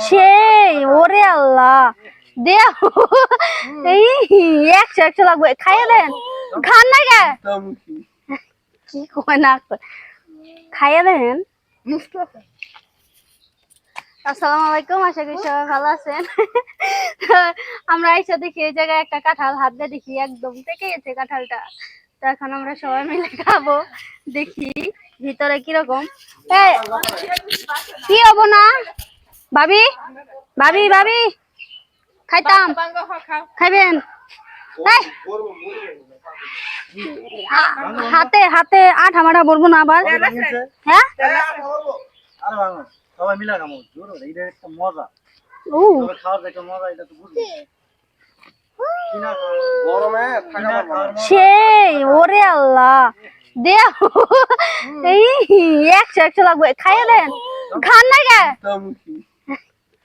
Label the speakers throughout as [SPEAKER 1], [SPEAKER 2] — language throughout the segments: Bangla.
[SPEAKER 1] সেই ওরে আল্লাহ দেও এই একশো একশো লাগবে খাইয়ে দেন খান না কে কি কয় না খাইয়ে দেন। আসসালামু আলাইকুম, আশা করি সবাই ভালো আছেন। আমরা এসে দেখি এই জায়গায় একটা কাঁঠাল হাত দিয়ে দেখি একদম পেকে গেছে কাঁঠালটা। তো এখন আমরা সবাই মিলে খাবো, দেখি ভিতরে কিরকম। কি হবো না ভাবি ভাবি ভাবি খাইতাম খাইবেন হাতে হাতে আঠা মাঠা বলবো না আবার। হ্যাঁ
[SPEAKER 2] সবাই মিলে খাবো জোর এইটা একটা মজা খাওয়ার একটা মজা এটা তো বুঝলি গরমে
[SPEAKER 1] সেই ওরে আল্লাহ দেও এই একশো একশো লাগবে খাইয়ে দেন খান না কে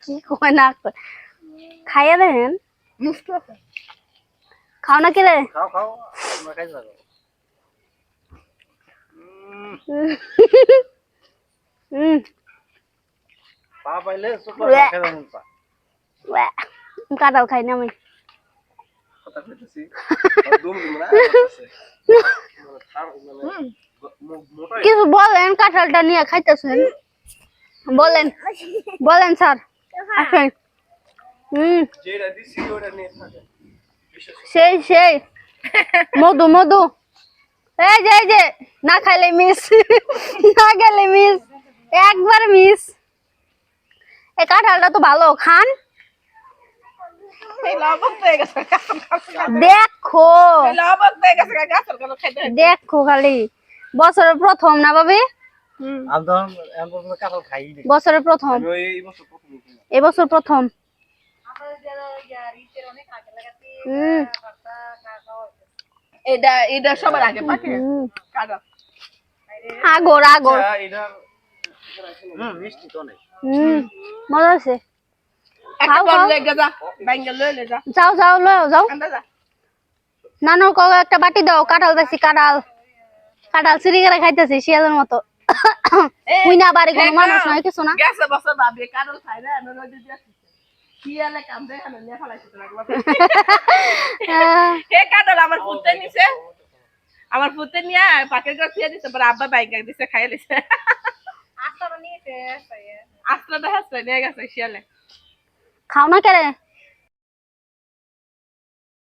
[SPEAKER 1] কি কয় না খাইয়ে দেন খাও না কেলে
[SPEAKER 2] খাও খাও তোমরা খাই যাও পা পাইলে সুপার খেয়ে দাও পা
[SPEAKER 1] কাঁঠাল খাই না আমি
[SPEAKER 2] কথা কইতেছি দুম দুম না
[SPEAKER 1] কিছু বলেন কাঁঠালটা নিয়ে খাইতেছেন বলেন বলেন স্যার আসেন।
[SPEAKER 2] যেটা দিছি ওটা নিয়ে থাকে
[SPEAKER 1] সেই সেই মধু মধু এই যে না খাইলে মিস না গেলে মিস একবার মিস। এই কাঁঠালটা তো ভালো খান দেখো দেখো খালি বছরের প্রথম না ভাবি বছরের প্রথম এবছর প্রথম
[SPEAKER 3] এটা এটা সবার আগে পাকে
[SPEAKER 1] আগর আগর
[SPEAKER 2] মিষ্টি তো নেই
[SPEAKER 1] মজা আছে যাও যাও যাও নানুর কো একটা বাটি দাও কাঁঠাল বেশি কাঁঠাল কাঁঠাল চুরি করে খাইতেছি শিয়ালের মতো হুইনা বাড়ি কোনো মানুষ নয় কিছু না
[SPEAKER 3] আমার পুতে নিয়ে পাকের ঘর দিয়ে দিছে পরে আব্বা বাইক দিছে খাইয়ে দিছে আস্তাটা নিয়ে গেছে শিয়ালে
[SPEAKER 1] খাও না কেরে